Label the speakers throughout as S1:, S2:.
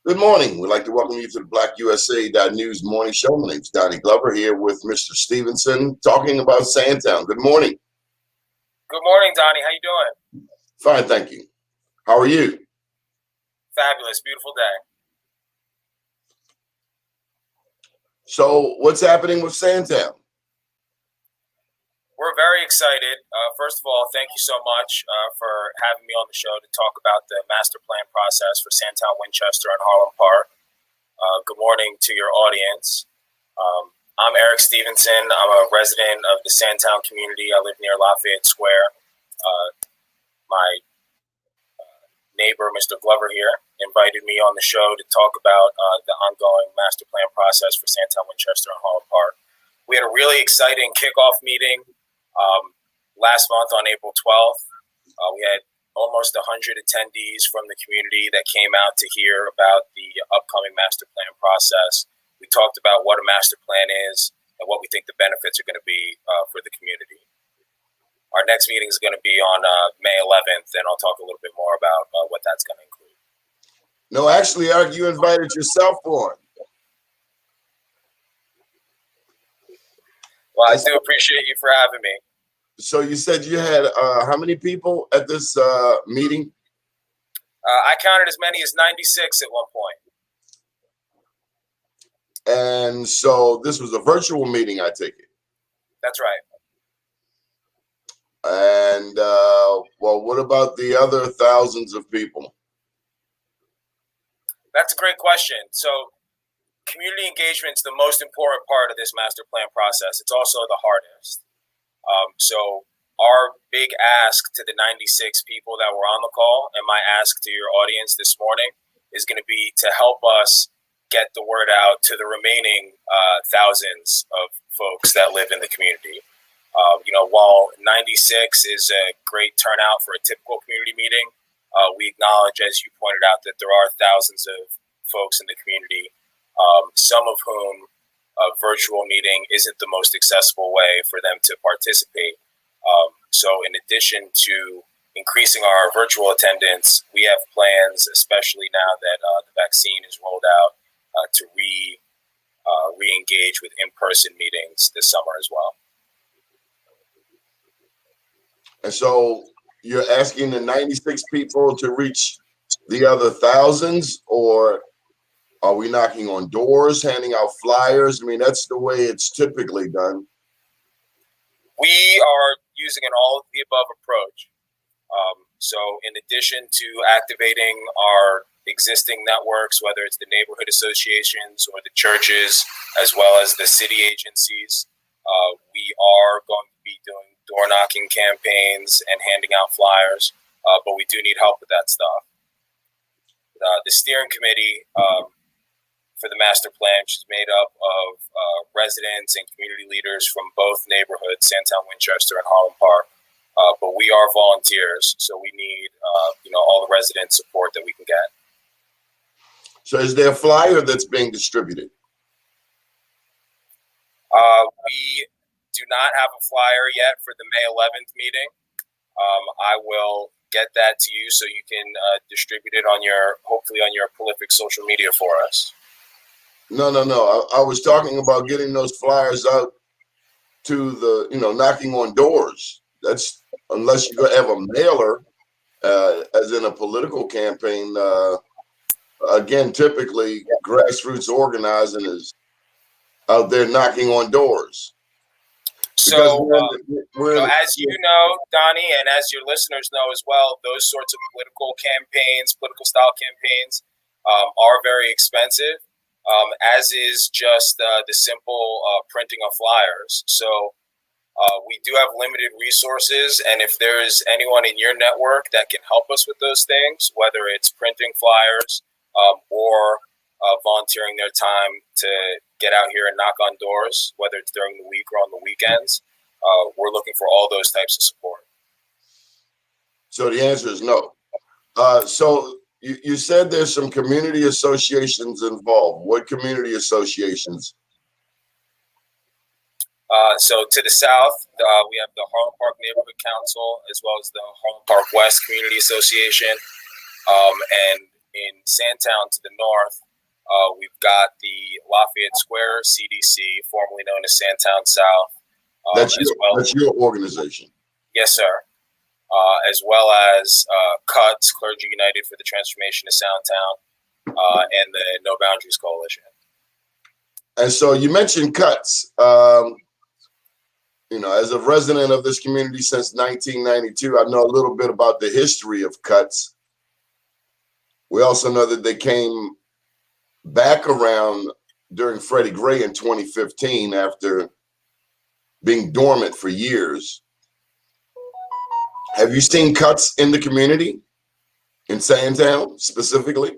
S1: Good morning. We'd like to welcome you to the BlackUSA.News morning show. My name's Donnie Glover here with Mr. Stevenson talking about Sandtown. Good morning.
S2: Good morning, Donnie. How you doing?
S1: Fine, thank you. How are you?
S2: Fabulous. Beautiful day.
S1: So what's happening with Sandtown?
S2: We're very excited. First of all, thank you so much for having me on the show to talk about the master plan process for Sandtown-Winchester and Harlem Park. Good morning to your audience. I'm Eric Stevenson. I'm a resident of the Sandtown community. I live near Lafayette Square. My neighbor, Mr. Glover here, invited me on the show to talk about the ongoing master plan process for Sandtown-Winchester and Harlem Park. We had a really exciting kickoff meeting last month on April 12th. We had almost 100 attendees from the community that came out to hear about the upcoming master plan process. We talked about what a master plan is and what we think the benefits are going to be for the community. Our next meeting is going to be on May 11th, and I'll talk a little bit more about what that's going to include.
S1: No, actually, Eric, you invited yourself on.
S2: Well, I do appreciate you for having me.
S1: So you said you had how many people at this meeting?
S2: I counted as many as 96 at one point.
S1: And so this was a virtual meeting, I take it.
S2: That's right.
S1: And well, what about the other thousands of people?
S2: That's a great question. So community engagement is the most important part of this master plan process. It's also the hardest. So our big ask to the 96 people that were on the call, and my ask to your audience this morning, is going to be to help us get the word out to the remaining thousands of folks that live in the community. While 96 is a great turnout for a typical community meeting, we acknowledge, as you pointed out, that there are thousands of folks in the community, some of whom a virtual meeting isn't the most accessible way for them to participate. So in addition to increasing our virtual attendance, we have plans, especially now that the vaccine is rolled out, to re-engage with in-person meetings this summer as well.
S1: And so you're asking the 96 people to reach the other thousands, or are we knocking on doors, handing out flyers? I mean, that's the way it's typically done.
S2: We are using an all-of-the-above approach. So in addition to activating our existing networks, whether it's the neighborhood associations or the churches, as well as the city agencies, we are going to be doing door-knocking campaigns and handing out flyers, but we do need help with that stuff. The steering committee for the master plan, which is made up of residents and community leaders from both neighborhoods, Sandtown-Winchester and Harlem Park. But we are volunteers, so we need all the resident support that we can get.
S1: So is there a flyer that's being distributed?
S2: We do not have a flyer yet for the May 11th meeting. I will get that to you so you can distribute it hopefully on your prolific social media for us.
S1: No. I was talking about getting those flyers out to the, knocking on doors. That's unless you have a mailer, as in a political campaign. Again, typically grassroots organizing is out there knocking on doors.
S2: So, as you know, Donnie, and as your listeners know as well, those sorts of political style campaigns, are very expensive. As is just the simple printing of flyers. So we do have limited resources, and if there is anyone in your network that can help us with those things, whether it's printing flyers or volunteering their time to get out here and knock on doors, whether it's during the week or on the weekends, we're looking for all those types of support.
S1: So the answer is no. So you said there's some community associations involved. What community associations?
S2: So to the south, we have the Harlem Park Neighborhood Council, as well as the Harlem Park West Community Association. And in Sandtown to the north, we've got the Lafayette Square CDC, formerly known as Sandtown South.
S1: That's your organization.
S2: Yes, sir. As well as CUTS, Clergy United for the Transformation of Soundtown, and the No Boundaries Coalition.
S1: And so you mentioned CUTS. As a resident of this community since 1992, I know a little bit about the history of CUTS. We also know that they came back around during Freddie Gray in 2015 after being dormant for years. Have you seen CUTS in the community, in Sandtown specifically,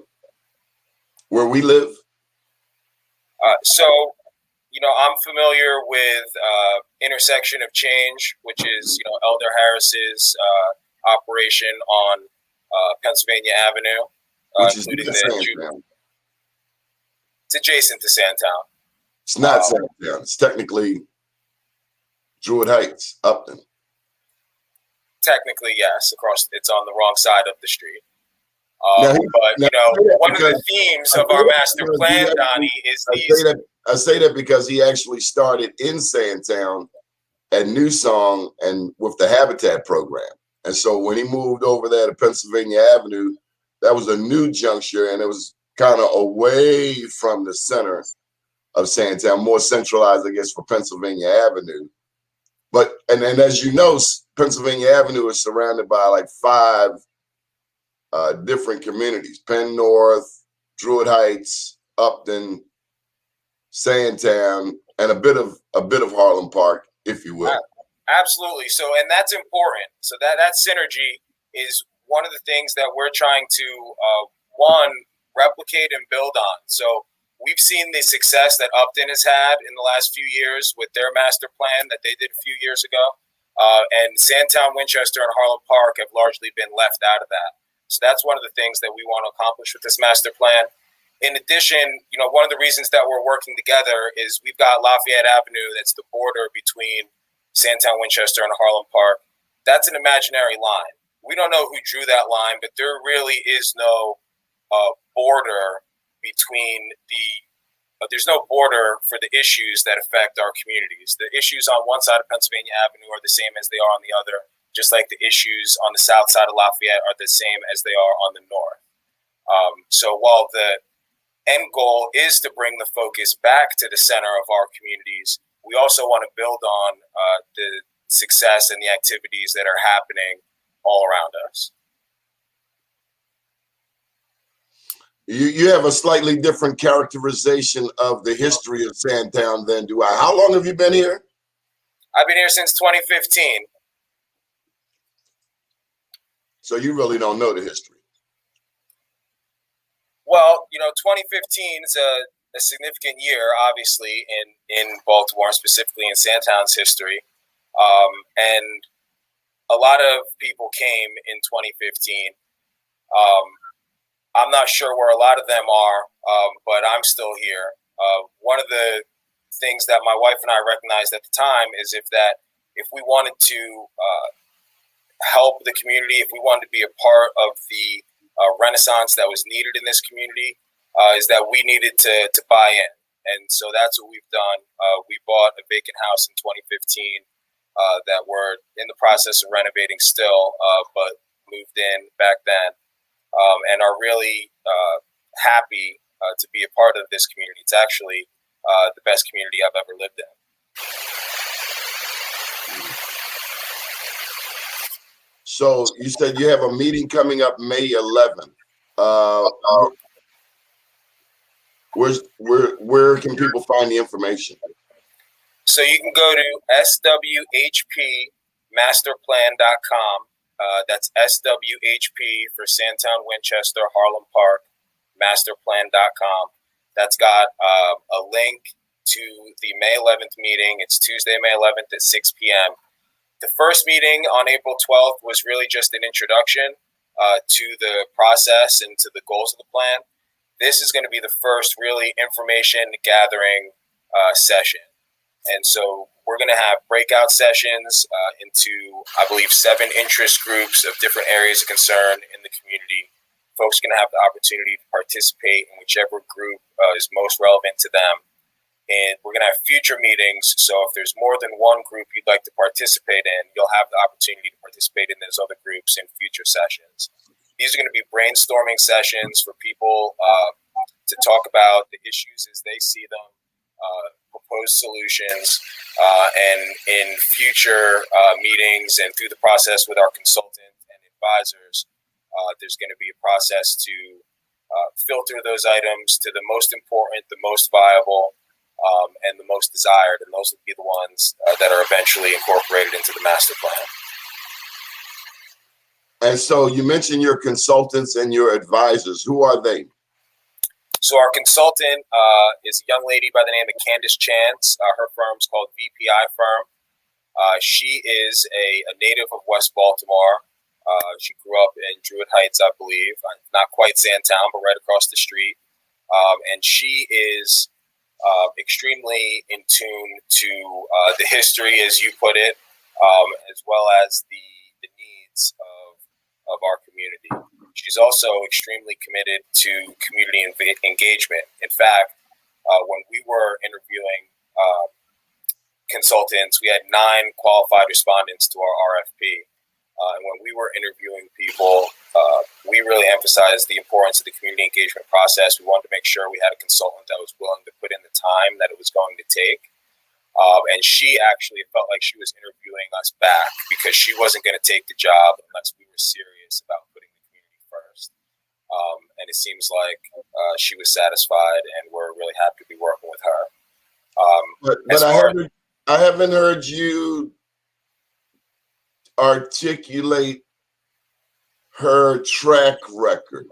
S1: where we live?
S2: I'm familiar with Intersection of Change, which is, Elder Harris's operation on Pennsylvania Avenue.
S1: Which is Sandtown.
S2: It's adjacent to Sandtown.
S1: It's not Sandtown. It's technically Druid Heights, Upton.
S2: Technically, yes. It's on the wrong side of the street.
S1: One
S2: of the themes of our master plan, Donnie, is these.
S1: I say that because he actually started in Sandtown at New Song and with the Habitat program. And so when he moved over there to Pennsylvania Avenue, that was a new juncture, and it was kind of away from the center of Sandtown, more centralized, I guess, for Pennsylvania Avenue. But and as you know, Pennsylvania Avenue is surrounded by like 5 different communities: Penn North, Druid Heights, Upton, Sandtown, and a bit of Harlem Park, if you will.
S2: Absolutely. So, and that's important. So that synergy is one of the things that we're trying to replicate and build on. So we've seen the success that Upton has had in the last few years with their master plan that they did a few years ago. And Sandtown-Winchester and Harlem Park have largely been left out of that. So that's one of the things that we want to accomplish with this master plan. In addition, one of the reasons that we're working together is we've got Lafayette Avenue. That's the border between Sandtown-Winchester and Harlem Park. That's an imaginary line. We don't know who drew that line, but there really is no border between there's no border for the issues that affect our communities. The issues on one side of Pennsylvania Avenue are the same as they are on the other, just like the issues on the south side of Lafayette are the same as they are on the north. So while the end goal is to bring the focus back to the center of our communities, we also want to build on the success and the activities that are happening all around us.
S1: You have a slightly different characterization of the history of Sandtown than do I. How long have you been here?
S2: I've been here since 2015.
S1: So you really don't know the history.
S2: Well, 2015 is a significant year, obviously, in Baltimore, specifically in Sandtown's history. And a lot of people came in 2015. I'm not sure where a lot of them are, but I'm still here. One of the things that my wife and I recognized at the time is if we wanted to help the community, if we wanted to be a part of the renaissance that was needed in this community, is that we needed to buy in. And so that's what we've done. We bought a vacant house in 2015 that we're in the process of renovating still, but moved in back then, and are really happy to be a part of this community. It's actually the best community I've ever lived in.
S1: So you said you have a meeting coming up May 11th. Where can people find the information?
S2: So you can go to swhpmasterplan.com. That's SWHP for Sandtown-Winchester, Harlem Park, masterplan.com. That's got a link to the May 11th meeting. It's Tuesday, May 11th at 6 p.m. The first meeting on April 12th was really just an introduction to the process and to the goals of the plan. This is going to be the first really information gathering session. And so we're going to have breakout sessions into, I believe, 7 interest groups of different areas of concern in the community folks are going to have the opportunity to participate in whichever group is most relevant to them. And we're going to have future meetings. So if there's more than one group you'd like to participate in, you'll have the opportunity to participate in those other groups in future sessions. These are going to be brainstorming sessions for people to talk about the issues as they see them, propose solutions, and in future meetings and through the process with our consultant and advisors, there's going to be a process to filter those items to the most important, the most viable, and the most desired, and those will be the ones that are eventually incorporated into the master plan.
S1: And so you mentioned your consultants and your advisors. Who are they?
S2: So our consultant is a young lady by the name of Candace Chance. Her firm's called VPI Firm. She is a native of West Baltimore. She grew up in Druid Heights, I believe, not quite Sandtown, but right across the street. And she is extremely in tune to the history, as you put it, as well as the needs of our community. She's also extremely committed to community engagement. In fact, when we were interviewing consultants, we had 9 qualified respondents to our RFP. And when we were interviewing people, we really emphasized the importance of the community engagement process. We wanted to make sure we had a consultant that was willing to put in the time that it was going to take. And she actually felt like she was interviewing us back because she wasn't going to take the job unless we were serious about putting the community first. And it seems like she was satisfied, and we're really happy to be working with her.
S1: But I haven't heard you articulate her track record.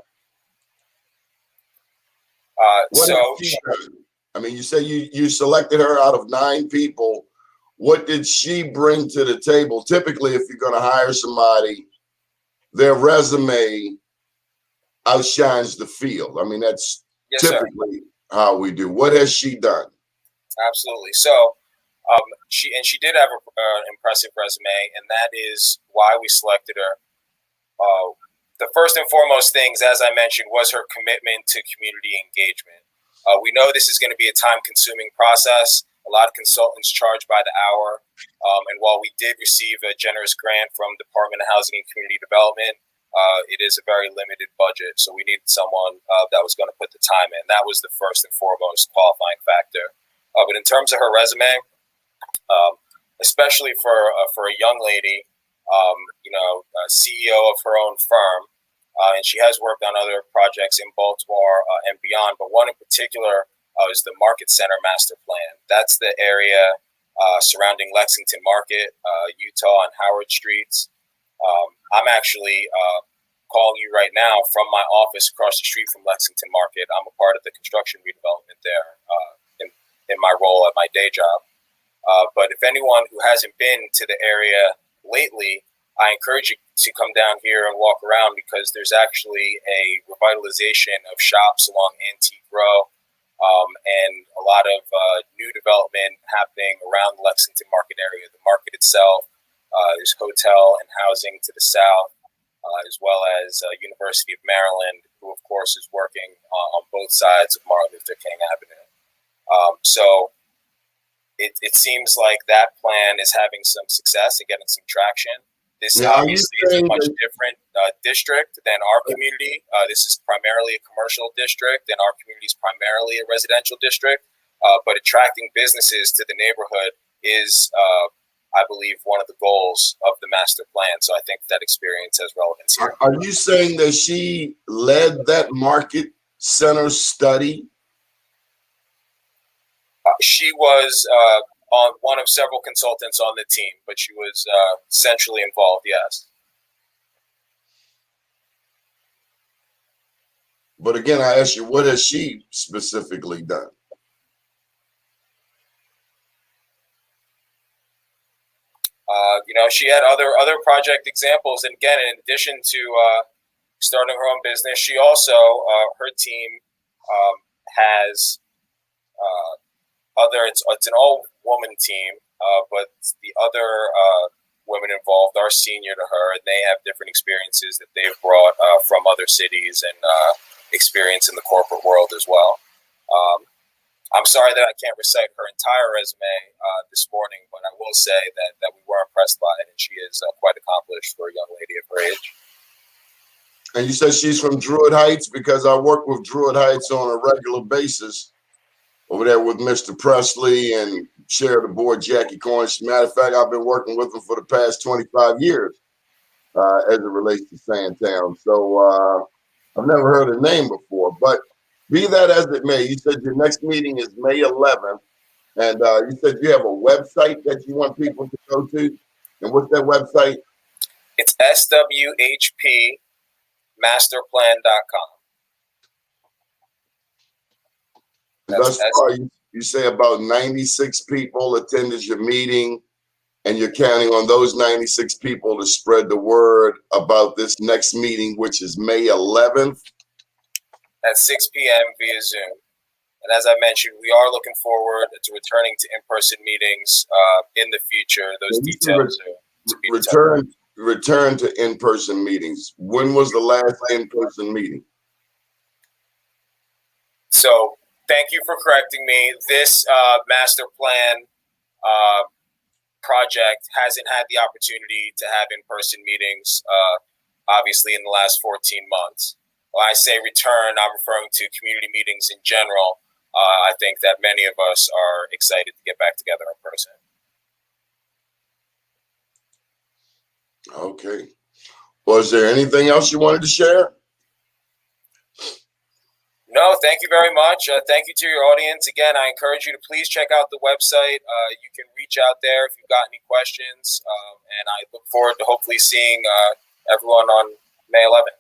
S1: I mean, you say you selected her out of 9 people. What did she bring to the table? Typically, if you're going to hire somebody, their resume outshines the field. I mean, that's typically how we do. What has she done?
S2: Absolutely. So she did have an impressive resume, and that is why we selected her. The first and foremost things, as I mentioned, was her commitment to community engagement. We know this is going to be a time-consuming process. A lot of consultants charge by the hour. And while we did receive a generous grant from Department of Housing and Community Development, it is a very limited budget. So we needed someone that was going to put the time in. That was the first and foremost qualifying factor. But in terms of her resume, especially for a young lady, CEO of her own firm, and she has worked on other projects in Baltimore and beyond, but one in particular is the Market Center Master Plan. That's the area surrounding Lexington Market, Utah, and Howard Streets. I'm actually calling you right now from my office across the street from Lexington Market. I'm a part of the construction redevelopment there in my role at my day job. But if anyone who hasn't been to the area lately, I encourage you to come down here and walk around, because there's actually a revitalization of shops along Antique Row, and a lot of new development happening around the Lexington Market area. The market itself, there's hotel and housing to the south, as well as University of Maryland, who of course is working on both sides of Martin Luther King Avenue. So it seems like that plan is having some success and getting some traction. This obviously is a much different district than our community. This is primarily a commercial district, and our community is primarily a residential district. But attracting businesses to the neighborhood is, I believe, one of the goals of the master plan. So I think that experience has relevance here.
S1: Are you saying that she led that market center study?
S2: She was on one of several consultants on the team, but she was centrally involved, yes.
S1: But again, I ask you, what has she specifically done?
S2: She had other project examples, and again, in addition to starting her own business, she also her team has other. It's an all-woman team, but the other women involved are senior to her, and they have different experiences that they've brought from other cities and experience in the corporate world as well. I'm sorry that I can't recite her entire resume this morning, but I will say that we were impressed by it, and she is quite accomplished for a young lady of her age.
S1: And you said she's from Druid Heights? Because I work with Druid Heights on a regular basis over there with Mr. Presley and chair of the board, Jackie Cornish. Matter of fact, I've been working with them for the past 25 years as it relates to Sandtown. So I've never heard her name before, but be that as it may, you said your next meeting is May 11th, and you said you have a website that you want people to go to. And what's that website?
S2: It's swhpmasterplan.com.
S1: Thus far, you say about 96 people attended your meeting, and you're counting on those 96 people to spread the word about this next meeting, which is May 11th.
S2: At 6 p.m. via Zoom. And as I mentioned, we are looking forward to returning to in-person meetings in the future. Those details are to be determined.
S1: Return to in-person meetings. When was the last in-person meeting?
S2: So thank you for correcting me. This master plan project hasn't had the opportunity to have in-person meetings, obviously, in the last 14 months. When I say return, I'm referring to community meetings in general. I think that many of us are excited to get back together in person.
S1: Okay. Was there anything else you wanted to share?
S2: No, thank you very much. Thank you to your audience. Again, I encourage you to please check out the website. You can reach out there if you've got any questions. And I look forward to hopefully seeing everyone on May 11th.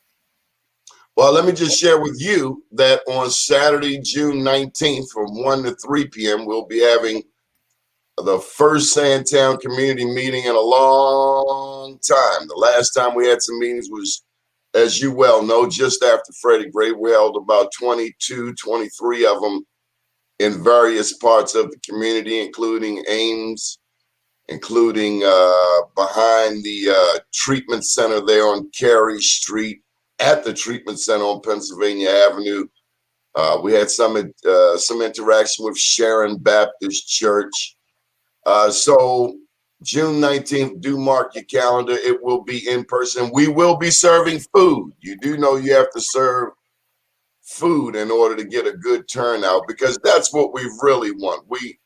S1: Well, let me just share with you that on Saturday, June 19th from 1 to 3 p.m., we'll be having the first Sandtown community meeting in a long time. The last time we had some meetings was, as you well know, just after Freddie Gray. We held about 22, 23 of them in various parts of the community, including Ames, including behind the treatment center there on Cary Street, at the treatment center on Pennsylvania Avenue. We had some interaction with Sharon Baptist Church. So June 19th, do mark your calendar. It will be in person. We will be serving food. You do know you have to serve food in order to get a good turnout, because that's what we really want. We,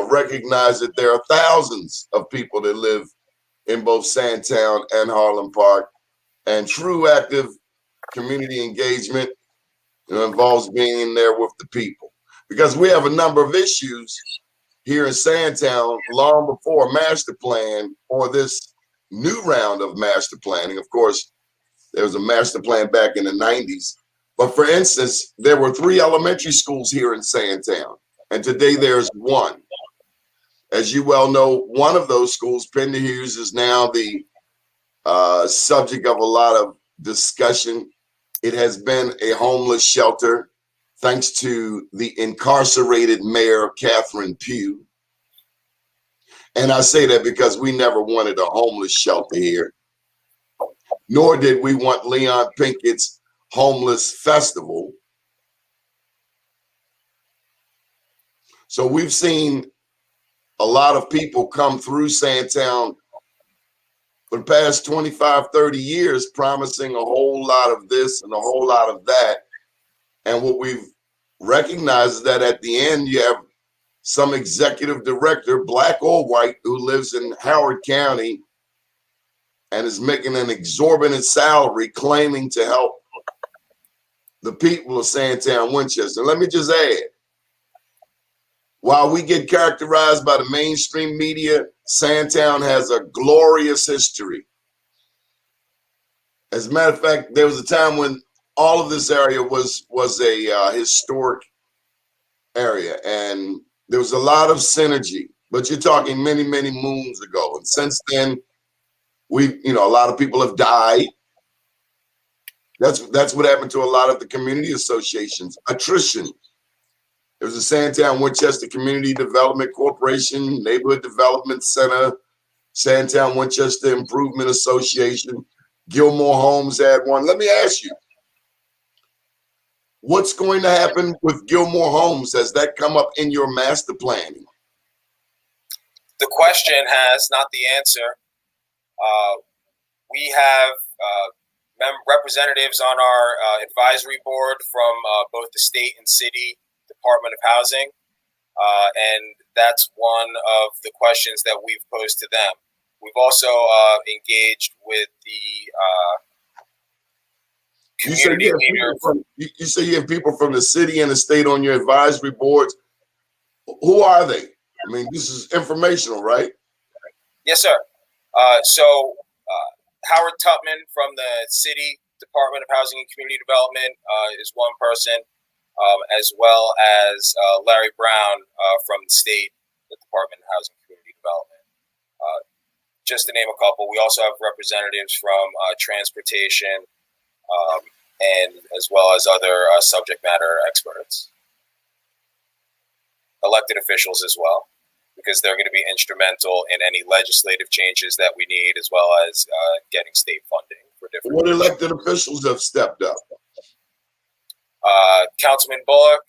S1: recognize that there are thousands of people that live in both Sandtown and Harlem Park, and true active community engagement involves being in there with the people, because we have a number of issues here in Sandtown long before master plan or this new round of master planning. Of course, there was a master plan back in the 90s. But for instance, there were 3 elementary schools here in Sandtown, and today there's 1. As you well know, one of those schools, Pender Hughes, is now the subject of a lot of discussion. It has been a homeless shelter, thanks to the incarcerated mayor, Catherine Pugh. And I say that because we never wanted a homeless shelter here, nor did we want Leon Pinkett's homeless festival. So we've seen a lot of people come through Sandtown for the past 25, 30 years, promising a whole lot of this and a whole lot of that. And what we've recognized is that at the end, you have some executive director, black or white, who lives in Howard County and is making an exorbitant salary, claiming to help the people of Sandtown-Winchester. Let me just add, while we get characterized by the mainstream media, Sandtown has a glorious history. As a matter of fact, there was a time when all of this area was a historic area, and there was a lot of synergy. But you're talking many, many moons ago, and since then, a lot of people have died. That's what happened to a lot of the community associations. Attrition. There was a Sandtown-Winchester Community Development Corporation, Neighborhood Development Center, Sandtown-Winchester Improvement Association. Gilmore Homes had one. Let me ask you, what's going to happen with Gilmore Homes? Has that come up in your master planning?
S2: The question has, not the answer. We have representatives on our advisory board from both the state and city Department of Housing, and that's one of the questions that we've posed to them. We've also engaged with the community leader.
S1: You say you have people from the city and the state on your advisory boards. Who are they? I mean, this is informational, right?
S2: Yes, sir. So Howard Tutman from the City Department of Housing and Community Development is one person, as well as Larry Brown from the State Department of Housing and Community Development. Just to name a couple. We also have representatives from transportation and as well as other subject matter experts. Elected officials as well, because they're going to be instrumental in any legislative changes that we need, as well as getting state funding for different.
S1: What elected officials have stepped up?
S2: Councilman Bullock,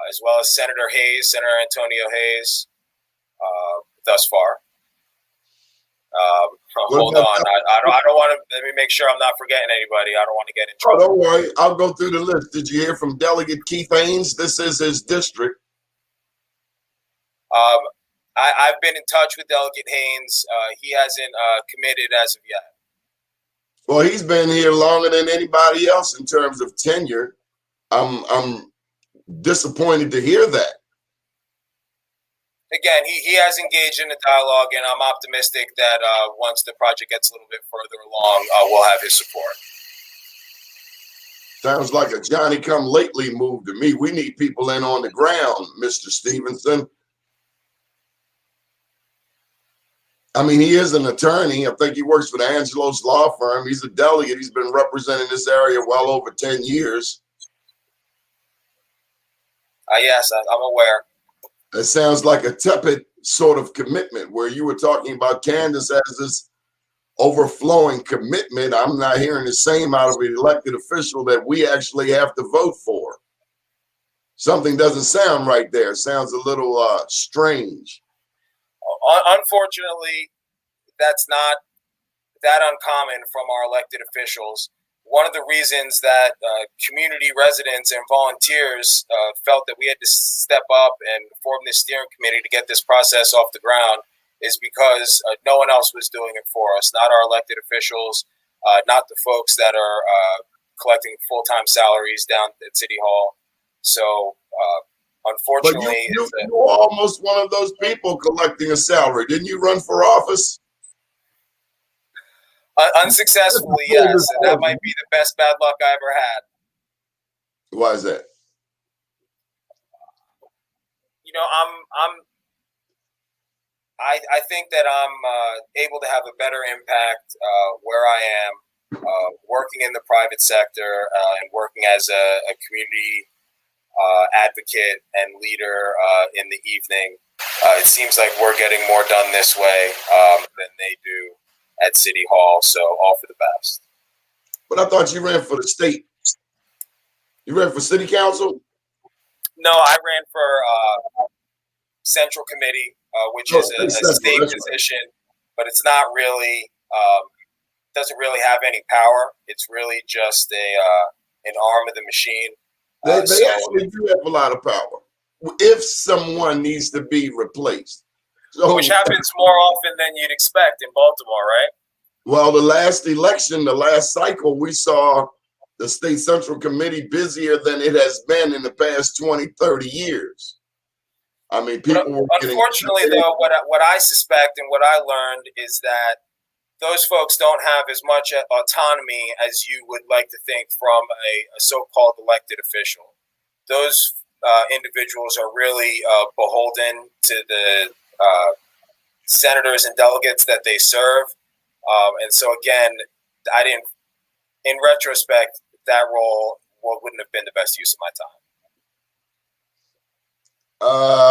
S2: as well as Senator Hayes, Senator Antonio Hayes, thus far. Hold on, I don't want to. Let me make sure I'm not forgetting anybody. I don't want to get in trouble.
S1: Oh, don't worry, I'll go through the list. Did you hear from Delegate Keith Haynes? This is his district.
S2: I've been in touch with Delegate Haynes. He hasn't committed as of yet.
S1: Well, he's been here longer than anybody else in terms of tenure. I'm disappointed to hear that.
S2: Again, he has engaged in the dialogue, and I'm optimistic that once the project gets a little bit further along, we'll have his support.
S1: Sounds like a Johnny-come-lately move to me. We need people in on the ground, Mr. Stevenson. I mean, he is an attorney. I think he works for the Angelos law firm. He's a delegate. He's been representing this area well over 10 years.
S2: Yes, I'm aware.
S1: It sounds like a tepid sort of commitment where you were talking about Candace as this overflowing commitment. I'm not hearing the same out of an elected official that we actually have to vote for. Something doesn't sound right there. It sounds a little strange.
S2: Unfortunately, that's not that uncommon from our elected officials. One of the reasons that community residents and volunteers felt that we had to step up and form this steering committee to get this process off the ground is because no one else was doing it for us, not our elected officials, not the folks that are collecting full-time salaries down at City Hall. So, unfortunately,
S1: but you were almost one of those people collecting a salary. Didn't you run for office?
S2: Unsuccessfully, yes. And that might be the best bad luck I ever had.
S1: Why is that?
S2: You know, I think that I'm able to have a better impact where I am, working in the private sector and working as a community advocate and leader in the evening. It seems like we're getting more done this way than they do at City Hall, so all for the best.
S1: But I thought you ran for the state. You ran for city council?
S2: No, I ran for Central Committee, which is a state position, but it's not really, doesn't really have any power. It's really just an arm of the machine.
S1: They actually do have a lot of power if someone needs to be replaced. So,
S2: which happens more often than you'd expect in Baltimore, right?
S1: Well, the last election, the last cycle, we saw the State Central Committee busier than it has been in the past 20, 30 years. I mean, people
S2: unfortunately, though, what I suspect and what I learned is that those folks don't have as much autonomy as you would like to think from a so-called elected official. Those individuals are really beholden to the senators and delegates that they serve. And so, again, in retrospect, that role wouldn't have been the best use of my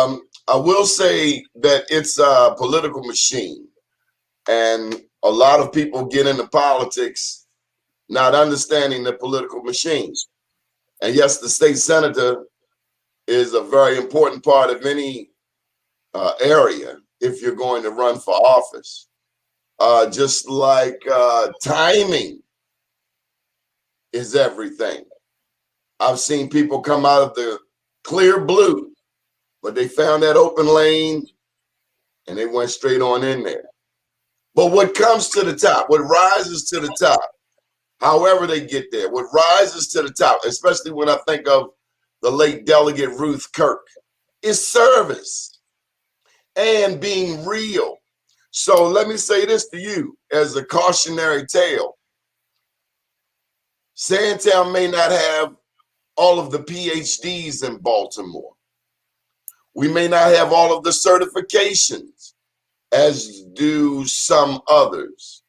S2: time.
S1: I will say that it's a political machine, and a lot of people get into politics not understanding the political machine. And yes, the state senator is a very important part of any area if you're going to run for office. Just like timing is everything. I've seen people come out of the clear blue, but they found that open lane and they went straight on in there. But what comes to the top, what rises to the top, however they get there, what rises to the top, especially when I think of the late Delegate Ruth Kirk, is service and being real. So let me say this to you as a cautionary tale. Sandtown may not have all of the PhDs in Baltimore. We may not have all of the certifications as do some others.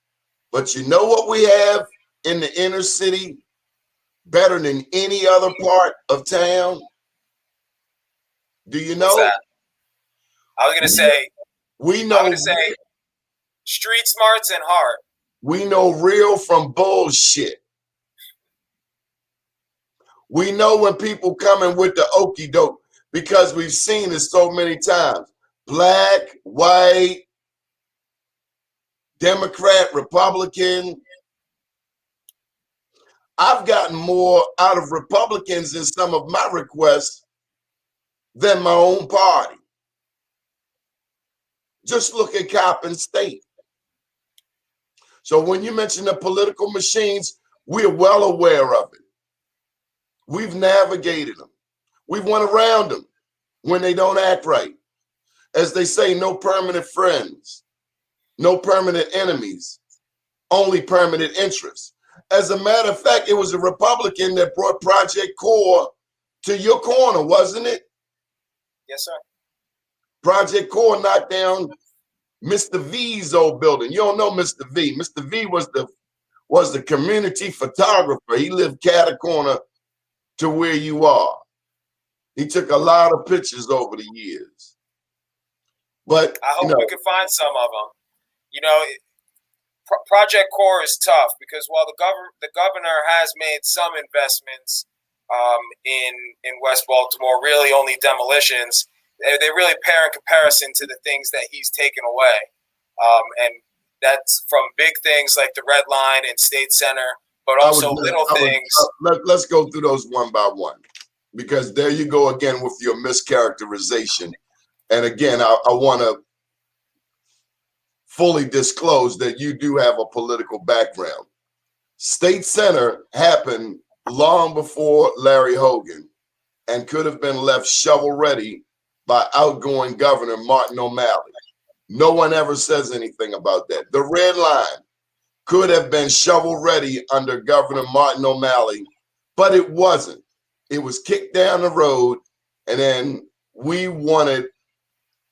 S1: But you know what we have in the inner city better than any other part of town? Do you know?
S2: What's that? I was gonna say.
S1: We know.
S2: I'm gonna say street smarts and heart.
S1: We know real from bullshit. We know when people coming with the okie doke because we've seen it so many times. Black, white, Democrat, Republican. I've gotten more out of Republicans in some of my requests than my own party. Just look at Coppin State. So when you mention the political machines, we're well aware of it. We've navigated them. We've went around them when they don't act right. As they say, no permanent friends, no permanent enemies, only permanent interests. As a matter of fact, it was a Republican that brought Project Core to your corner, wasn't it?
S2: Yes, sir.
S1: Project Core knocked down Mr. V's old building. You don't know Mr. V. Mr. V was the community photographer. He lived cat-a-corner to where you are. He took a lot of pictures over the years. But
S2: I hope we can find some of them. You know, Project Core is tough because while the governor has made some investments in West Baltimore, really only demolitions, they really pale in comparison to the things that he's taken away. And that's from big things like the Red Line and State Center, but also little things.
S1: Let's go through those one by one, because there you go again with your mischaracterization. And again, I want to fully disclose that you do have a political background. State Center happened long before Larry Hogan and could have been left shovel ready by outgoing Governor Martin O'Malley. No one ever says anything about that. The Red Line could have been shovel ready under Governor Martin O'Malley, but it wasn't. It was kicked down the road, and then we wanted,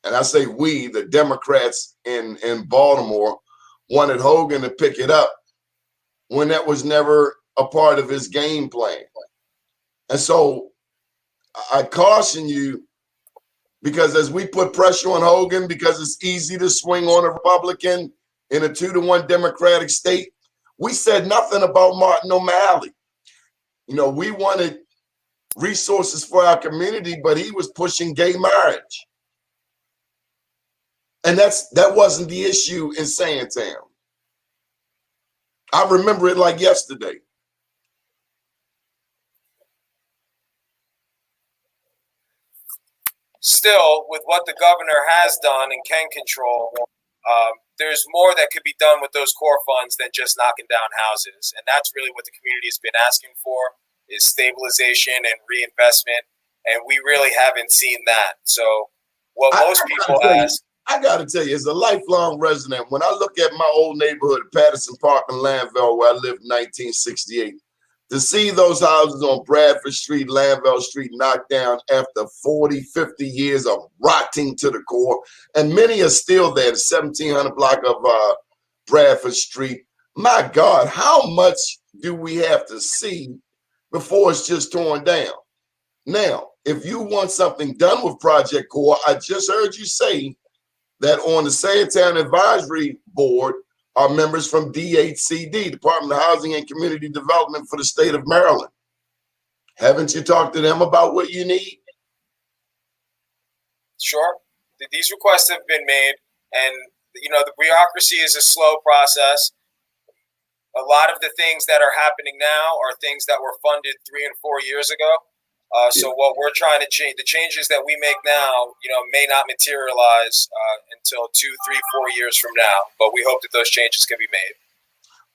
S1: and I say we, the Democrats in Baltimore, wanted Hogan to pick it up when that was never a part of his game plan. And so I caution you, because as we put pressure on Hogan, because it's easy to swing on a Republican in a 2-1 Democratic state, we said nothing about Martin O'Malley. You know, we wanted resources for our community, but he was pushing gay marriage. And that wasn't the issue in Sandtown. I remember it like yesterday.
S2: Still, with what the governor has done and can control, there's more that could be done with those core funds than just knocking down houses. And that's really what the community has been asking for, is stabilization and reinvestment. And we really haven't seen that. So what most people ask.
S1: I got to tell you, as a lifelong resident, when I look at my old neighborhood, Patterson Park in Lanville, where I lived in 1968, to see those houses on Bradford Street, Lanville Street knocked down after 40, 50 years of rotting to the core, and many are still there, the 1700 block of Bradford Street. My God, how much do we have to see before it's just torn down? Now, if you want something done with Project Core, I just heard you say that on the Sandtown Advisory Board are members from DHCD, Department of Housing and Community Development for the state of Maryland. Haven't you talked to them about what you need?
S2: Sure. These requests have been made, and the bureaucracy is a slow process. A lot of the things that are happening now are things that were funded 3 and 4 years ago. So what we're trying to change, the changes that we make now, may not materialize until 2, 3, 4 years from now. But we hope that those changes can be made.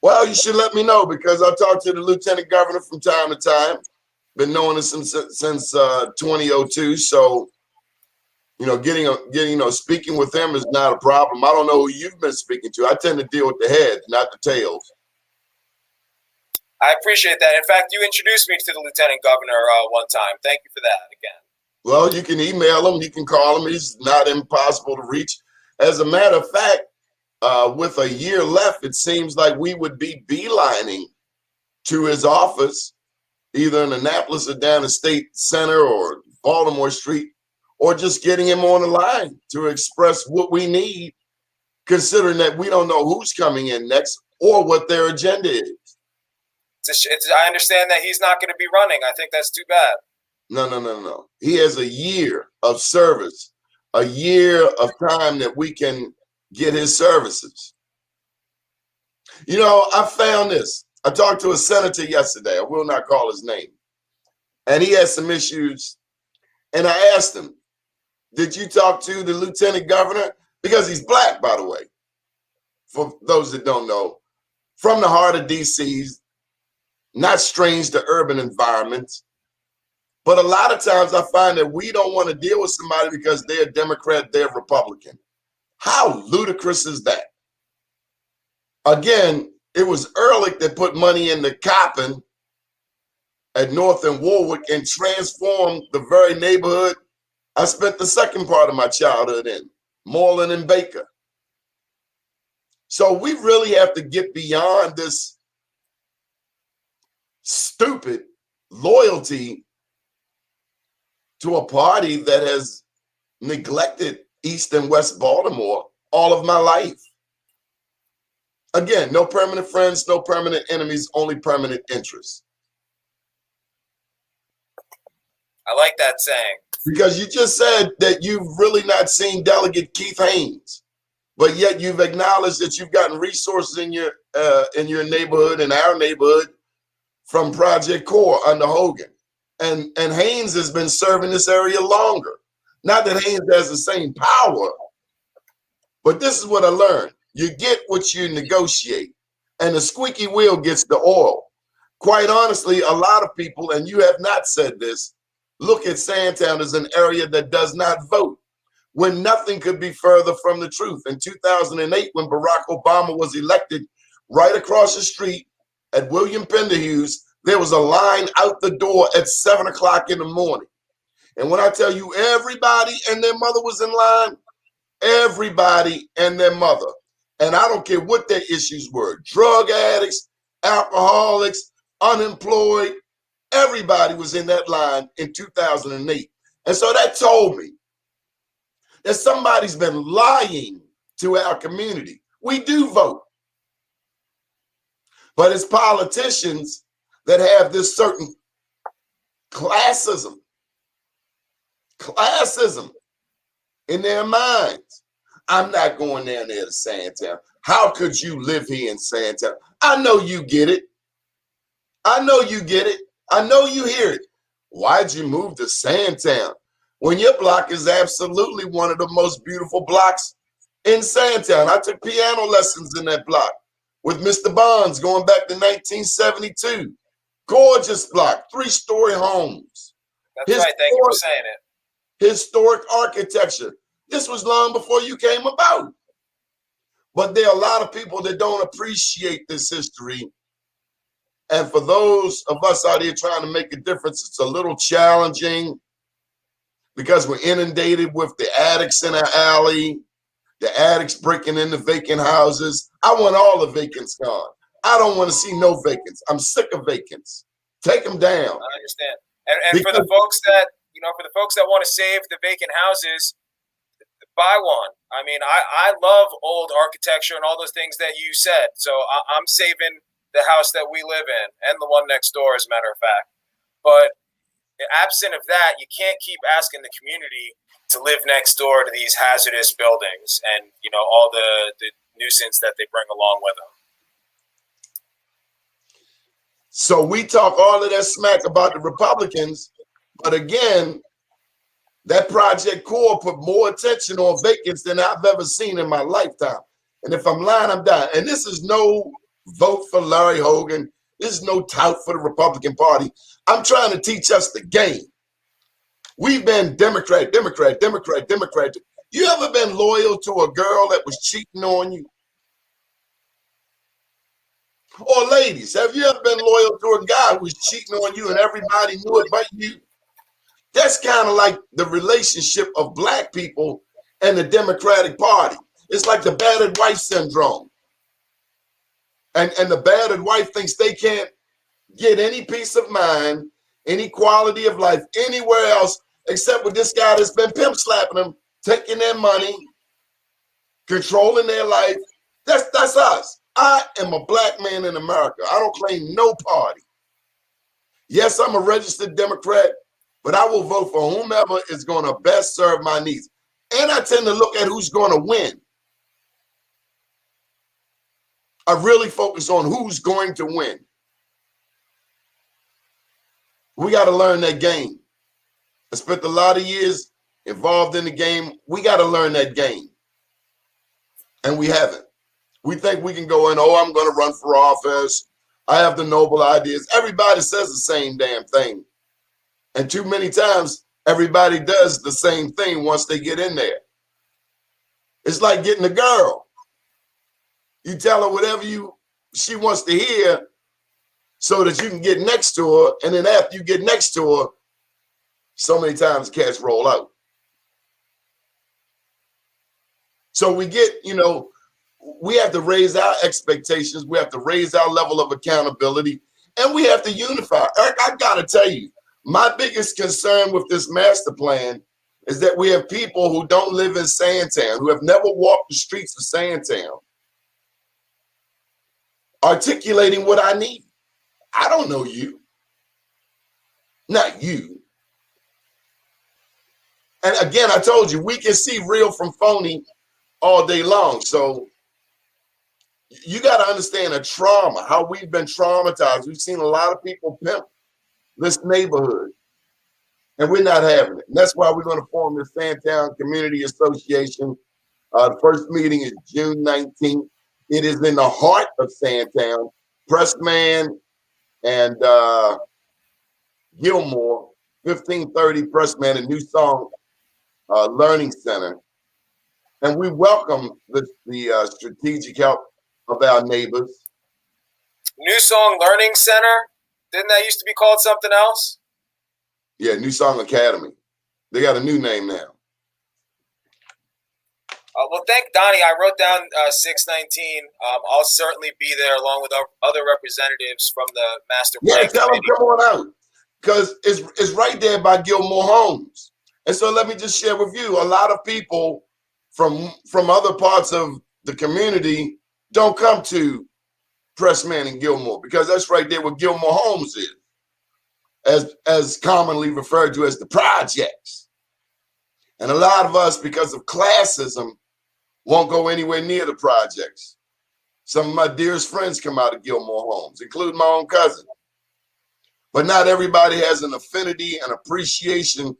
S1: Well, you should let me know, because I talk to the lieutenant governor from time to time. Been knowing him since 2002. So, speaking with him is not a problem. I don't know who you've been speaking to. I tend to deal with the heads, not the tails.
S2: I appreciate that. In fact, you introduced me to the lieutenant governor one time. Thank you for that again.
S1: Well, you can email him. You can call him. He's not impossible to reach. As a matter of fact, with a year left, it seems like we would be beelining to his office, either in Annapolis or down the State Center or Baltimore Street, or just getting him on the line to express what we need, considering that we don't know who's coming in next or what their agenda is.
S2: I understand that he's not going to be running. I think that's too bad.
S1: No. He has a year of service, a year of time that we can get his services. I found this. I talked to a senator yesterday. I will not call his name. And he has some issues. And I asked him, did you talk to the lieutenant governor? Because he's black, by the way. For those that don't know, from the heart of D.C., not strange to urban environments. But a lot of times I find that we don't want to deal with somebody because they're Democrat, they're Republican. How ludicrous is that? Again, it was Ehrlich that put money into Coppin at North and Warwick and transformed the very neighborhood I spent the second part of my childhood in, Moreland and Baker. So we really have to get beyond this stupid loyalty to a party that has neglected East and West Baltimore all of my life. Again, no permanent friends, no permanent enemies, only permanent interests.
S2: I like that saying.
S1: Because you just said that you've really not seen Delegate Keith Haynes, but yet you've acknowledged that you've gotten resources in your neighborhood, in our neighborhood, from Project Core under Hogan. And Haynes has been serving this area longer. Not that Haynes has the same power, but this is what I learned. You get what you negotiate, and the squeaky wheel gets the oil. Quite honestly, a lot of people, and you have not said this, look at Sandtown as an area that does not vote, when nothing could be further from the truth. In 2008, when Barack Obama was elected, right across the street at William Penderhugh's, there was a line out the door at 7 o'clock in the morning. And when I tell you everybody and their mother was in line, everybody and their mother. And I don't care what their issues were, drug addicts, alcoholics, unemployed, everybody was in that line in 2008. And so that told me that somebody's been lying to our community. We do vote. But it's politicians that have this certain classism in their minds. I'm not going down there to Sandtown. How could you live here in Sandtown? I know you get it. I know you get it. I know you hear it. Why'd you move to Sandtown when your block is absolutely one of the most beautiful blocks in Sandtown? I took piano lessons in that block with Mr. Bonds going back to 1972. Gorgeous block, 3-story homes.
S2: That's right. Thank you for saying it.
S1: Historic architecture. This was long before you came about. But there are a lot of people that don't appreciate this history. And for those of us out here trying to make a difference, it's a little challenging because we're inundated with the addicts in our alley, the addicts breaking into vacant houses. I want all the vacants gone. I don't want to see no vacants. I'm sick of vacants. Take them down.
S2: I understand. And for the folks that want to save the vacant houses, buy one. I mean, I love old architecture and all those things that you said. So I'm saving the house that we live in and the one next door, as a matter of fact. But absent of that, you can't keep asking the community to live next door to these hazardous buildings and, you know, all the nuisance that they bring along with them.
S1: So we talk all of that smack about the Republicans, but again, that Project Core put more attention on vacants than I've ever seen in my lifetime. And if I'm lying, I'm dying. And this is no vote for Larry Hogan. This is no tout for the Republican Party. I'm trying to teach us the game. We've been Democrat. You ever been loyal to a girl that was cheating on you? Or ladies, have you ever been loyal to a guy who was cheating on you and everybody knew it but you? That's kind of like the relationship of black people and the Democratic Party. It's like the battered wife syndrome. And the battered wife thinks they can't get any peace of mind, any quality of life anywhere else except with this guy that's been pimp slapping them, taking their money, controlling their life. That's us. I am a black man in America. I don't claim no party. Yes, I'm a registered Democrat, but I will vote for whomever is going to best serve my needs. And I tend to look at who's going to win. I really focus on who's going to win. We got to learn that game. I spent a lot of years involved in the game. We got to learn that game. And we haven't. We think we can go in, oh, I'm going to run for office. I have the noble ideas. Everybody says the same damn thing. And too many times, everybody does the same thing once they get in there. It's like getting a girl. You tell her whatever she wants to hear so that you can get next to her. And then after you get next to her, so many times cats roll out. So we get, we have to raise our expectations. We have to raise our level of accountability. And we have to unify. Eric, I got to tell you, my biggest concern with this master plan is that we have people who don't live in Sandtown, who have never walked the streets of Sandtown, articulating what I need. I don't know you. Not you. And again, I told you, we can see real from phony all day long. So you got to understand the trauma, how we've been traumatized. We've seen a lot of people pimp this neighborhood, and we're not having it. And that's why we're going to form the Sandtown Community Association. The first meeting is June 19th. It is in the heart of Sandtown. Pressman and Gilmore, 1530 Pressman, a New Song Learning Center. And we welcome the strategic help of our neighbors.
S2: New Song Learning Center? Didn't that used to be called something else?
S1: Yeah, New Song Academy. They got a new name now.
S2: Well, thank Donnie. I wrote down 619. I'll certainly be there along with other representatives from the master plan.
S1: Yeah, tell them come on out, because it's right there by Gilmore Homes. And so let me just share with you, a lot of people from other parts of the community don't come to Pressman and Gilmore, because that's right there where Gilmore Homes is, as commonly referred to as the projects. And a lot of us, because of classism, won't go anywhere near the projects. Some of my dearest friends come out of Gilmore Homes, including my own cousin. But not everybody has an affinity and appreciation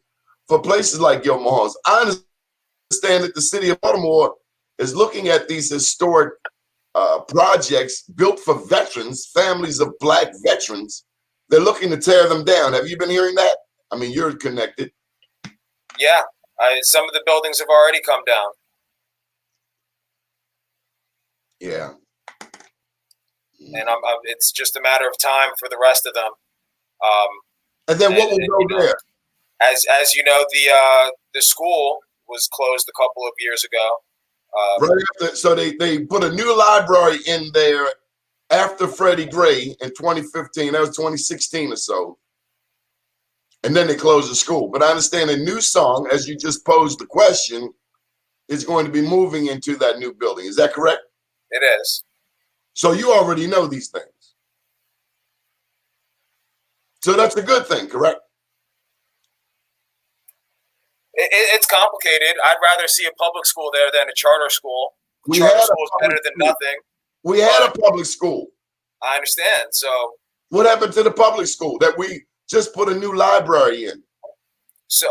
S1: for places like Gilmore Homes. I understand that the city of Baltimore is looking at these historic projects built for veterans, families of Black veterans. They're looking to tear them down. Have you been hearing that? I mean, you're connected.
S2: Yeah, some of the buildings have already come down.
S1: Yeah.
S2: And it's just a matter of time for the rest of them.
S1: And then what will go there?
S2: As you know, the school was closed a couple of years ago.
S1: Right after, so they put a new library in there after Freddie Gray in 2015. That was 2016 or so. and then they close the school. But I understand a new song, as you just posed the question, is going to be moving into that new building. Is that correct?
S2: It is.
S1: So you already know these things. So that's a good thing, correct?
S2: It's complicated. I'd rather see a public school there than a charter school.
S1: We
S2: Charter
S1: had a
S2: school is better
S1: public
S2: than
S1: school.
S2: nothing.
S1: We had a public school.
S2: I understand. So
S1: What happened to the public school that we just put a new library in?
S2: So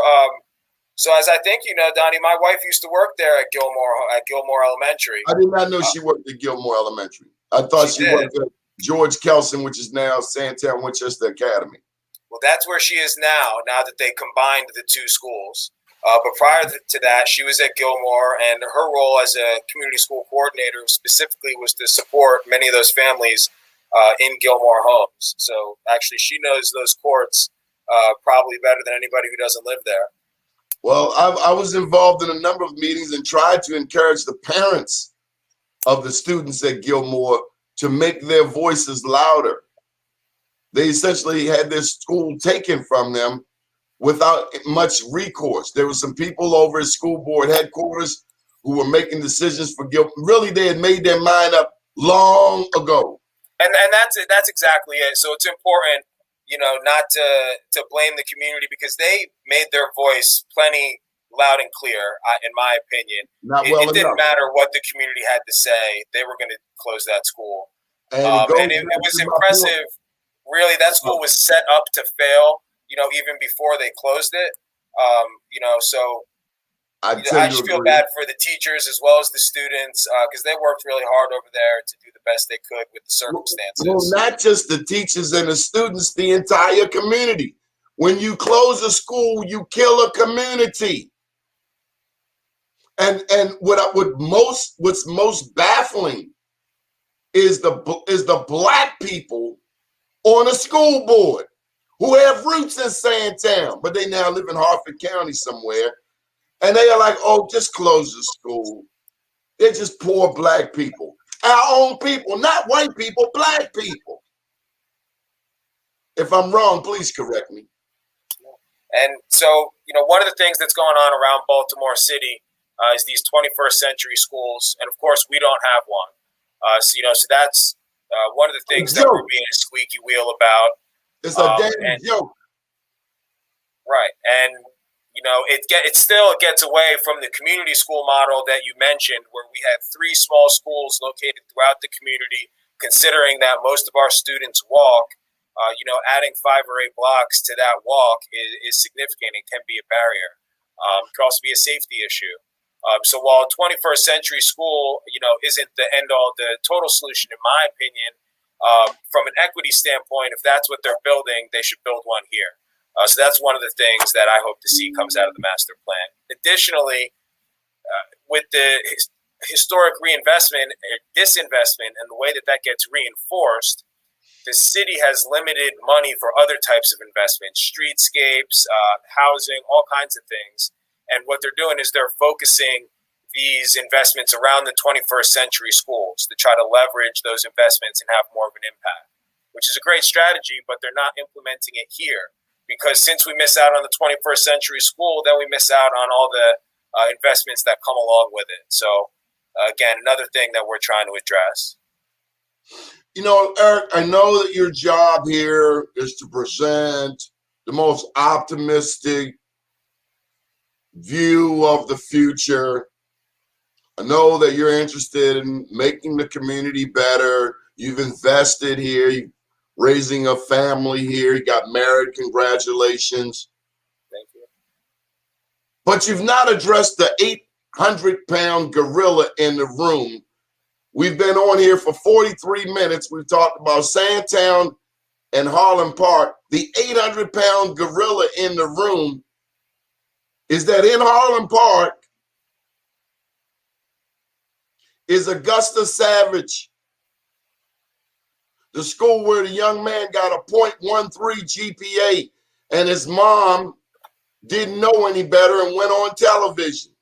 S2: as I think you know, Donnie, my wife used to work there at Gilmore Elementary.
S1: I did not know she worked at Gilmore Elementary. I thought she worked at George Kelson, which is now Sandtown-Winchester Academy.
S2: Well, that's where she is now that they combined the two schools. But prior to that, she was at Gilmore, and her role as a community school coordinator specifically was to support many of those families in Gilmore homes. So actually, she knows those courts probably better than anybody who doesn't live there.
S1: Well, I was involved in a number of meetings and tried to encourage the parents of the students at Gilmore to make their voices louder. They essentially had their school taken from them without much recourse. There were some people over at school board headquarters who were making decisions for Gilmore. Really, they had made their mind up long ago.
S2: And that's exactly it. So it's important, not to blame the community because they made their voice plenty loud and clear, in my opinion. It didn't matter what the community had to say. They were going to close that school. And it was impressive. Really, that school was set up to fail, even before they closed it. So I just feel bad for the teachers as well as the students because they worked really hard over there to do the best they could with the circumstances.
S1: Well, not just the teachers and the students, the entire community. When you close a school, you kill a community. And what's most baffling is the black people on a school board who have roots in Sandtown, but they now live in Harford County somewhere. And they are like, oh, just close the school. They're just poor black people. Our own people, not white people, black people. If I'm wrong, please correct me.
S2: And so, one of the things that's going on around Baltimore City is these 21st century schools. And of course, we don't have one. So that's one of the things that we're being a squeaky wheel about.
S1: It's a damn joke.
S2: Right. And it still gets away from the community school model that you mentioned, where we had 3 small schools located throughout the community. Considering that most of our students walk, adding 5 or 8 blocks to that walk is significant and can be a barrier. It could also be a safety issue. So while 21st century school, isn't the end all, the total solution, in my opinion, from an equity standpoint, if that's what they're building, they should build one here. So that's one of the things that I hope to see comes out of the master plan. Additionally, with the historic reinvestment, disinvestment, and the way that gets reinforced, the city has limited money for other types of investments, streetscapes, housing, all kinds of things. And what they're doing is they're focusing these investments around the 21st century schools to try to leverage those investments and have more of an impact, which is a great strategy, but they're not implementing it here. Because since we miss out on the 21st century school, then we miss out on all the investments that come along with it. So, again, another thing that we're trying to address.
S1: Eric, I know that your job here is to present the most optimistic view of the future. I know that you're interested in making the community better. You've invested here. Raising a family here. You got married. Congratulations.
S2: Thank you.
S1: But you've not addressed the 800-pound gorilla in the room. We've been on here for 43 minutes. We've talked about Sandtown and Harlem Park. The 800-pound gorilla in the room is that in Harlem Park is Augusta Savage, the school where the young man got a .13 GPA and his mom didn't know any better and went on television.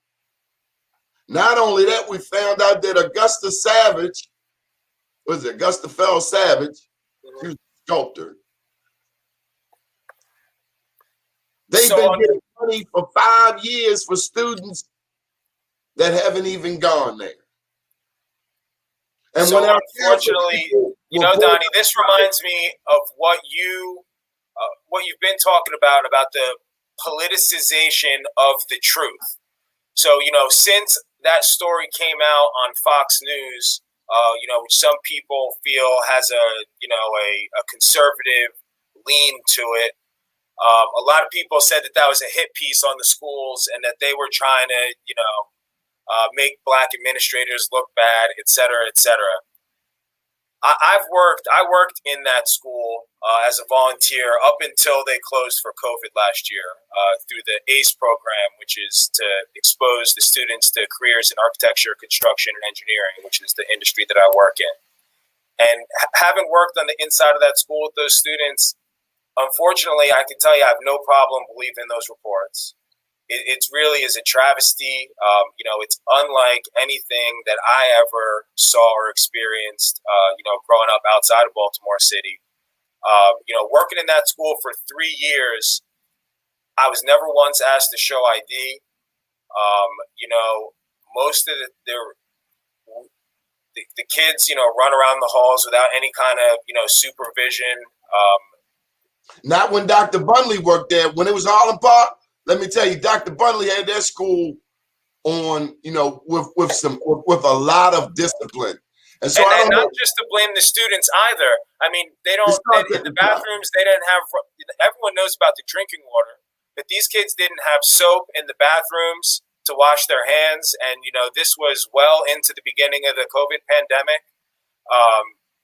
S1: Not only that, we found out that Augusta Savage, Augusta Fell Savage, she was a sculptor. They've been getting money for 5 years for students that haven't even gone there. And
S2: so unfortunately, Donnie, this reminds me of what you've been talking about the politicization of the truth. So, since that story came out on Fox News, which some people feel has a conservative lean to it, a lot of people said that was a hit piece on the schools and that they were trying to, make black administrators look bad, et cetera, et cetera. I worked in that school as a volunteer up until they closed for COVID last year through the ACE program, which is to expose the students to careers in architecture, construction, and engineering, which is the industry that I work in. And having worked on the inside of that school with those students, unfortunately, I can tell you I have no problem believing those reports. It really is a travesty. It's unlike anything that I ever saw or experienced, growing up outside of Baltimore City. Working in that school for 3 years, I was never once asked to show ID. Most of the kids, run around the halls without any kind of, supervision.
S1: Not when Dr. Bunley worked there. When it was Harlem Park, let me tell you, Dr. Bunley had their school on, with a lot of discipline. And so
S2: and not just to blame the students either. I mean, in the bathrooms, they didn't have, everyone knows about the drinking water, but these kids didn't have soap in the bathrooms to wash their hands. And, this was well into the beginning of the COVID pandemic.